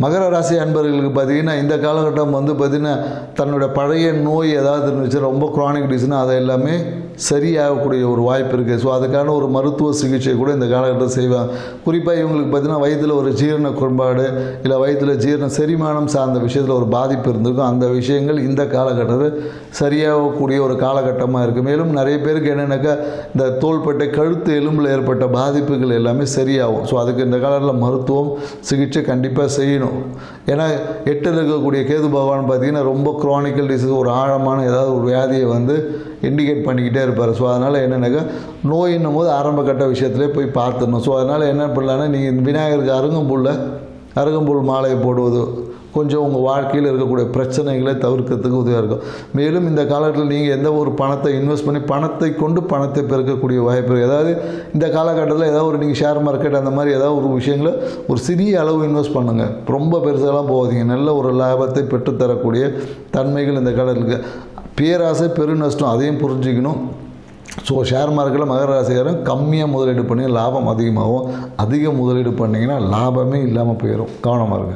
மகர ராசி அன்பர்களுக்கு பார்த்திங்கன்னா இந்த காலகட்டம் பார்த்திங்கன்னா தன்னுடைய பழைய நோய் ஏதாவது இருந்துச்சு, ரொம்ப குரானிக் டிசீஸ்னால் அதை எல்லாமே சரியாகக்கூடிய ஒரு வாய்ப்பு இருக்குது. ஸோ அதுக்கான ஒரு மருத்துவ சிகிச்சை கூட இந்த காலகட்டத்தில் செய்வாங்க. குறிப்பாக இவங்களுக்கு பார்த்திங்கன்னா வயிற்றில் ஒரு ஜீரண குறைபாடு இல்லை வயிற்றில் ஜீரண செரிமானம் சார்ந்த விஷயத்தில் ஒரு பாதிப்பு இருந்திருக்கும். அந்த விஷயங்கள் இந்த காலகட்டத்தில் சரியாகக்கூடிய ஒரு காலகட்டமாக இருக்குது. மேலும் நிறைய பேருக்கு என்னென்னாக்கா இந்த தோள்பட்டை கழுத்து எலும்பில் ஏற்பட்ட பாதிப்புகள் எல்லாமே சரியாகும். ஸோ அதுக்கு இந்த காலத்தில் மருத்துவம் சிகிச்சை கண்டிப்பாக செய்யணும். ஏன்னா 8ல் இருக்கக்கூடிய கேது பகவான் பார்த்திங்கன்னா ரொம்ப குரானிக்கல் டிசீஸ், ஒரு ஆழமான ஏதாவது ஒரு வியாதியை இண்டிகேட் பண்ணிக்கிட்டே இருப்பார். ஸோ அதனால் என்னென்னாக்கா நோயின்னும் போது ஆரம்ப கட்ட விஷயத்துலேயே போய் பார்த்துடணும். ஸோ அதனால் என்ன பண்ணலான்னா நீங்கள் விநாயகருக்கு அருகம்புல் மாலையை போடுவது கொஞ்சம் உங்கள் வாழ்க்கையில் இருக்கக்கூடிய பிரச்சனைகளை தவிர்க்கிறதுக்கு உதவியாக இருக்கும். மேலும் இந்த காலகட்டத்தில் நீங்கள் எந்த ஒரு பணத்தை இன்வெஸ்ட் பண்ணி பணத்தை கொண்டு பணத்தை பெருக்கக்கூடிய வாய்ப்பு இருக்குது. அதாவது இந்த காலகட்டத்தில் ஏதாவது ஒரு நீங்கள் ஷேர் மார்க்கெட் அந்த மாதிரி ஏதாவது ஒரு விஷயங்களை ஒரு சிறிய அளவு இன்வெஸ்ட் பண்ணுங்கள். ரொம்ப பெருசாலாம் போகாதீங்க. நல்ல ஒரு லாபத்தை பெற்றுத்தரக்கூடிய தன்மைகள் இந்த காலத்தில். பேராசை பெருநஷ்டம், அதையும் புரிஞ்சுக்கணும். ஸோ ஷேர் மார்க்கெட்டில் மகர ராசிக்காரன் கம்மியாக முதலீடு பண்ணி லாபம் அதிகமாகும். அதிக முதலீடு பண்ணிங்கன்னா லாபமே இல்லாமல் போயிடும். கவனமாக இருங்க.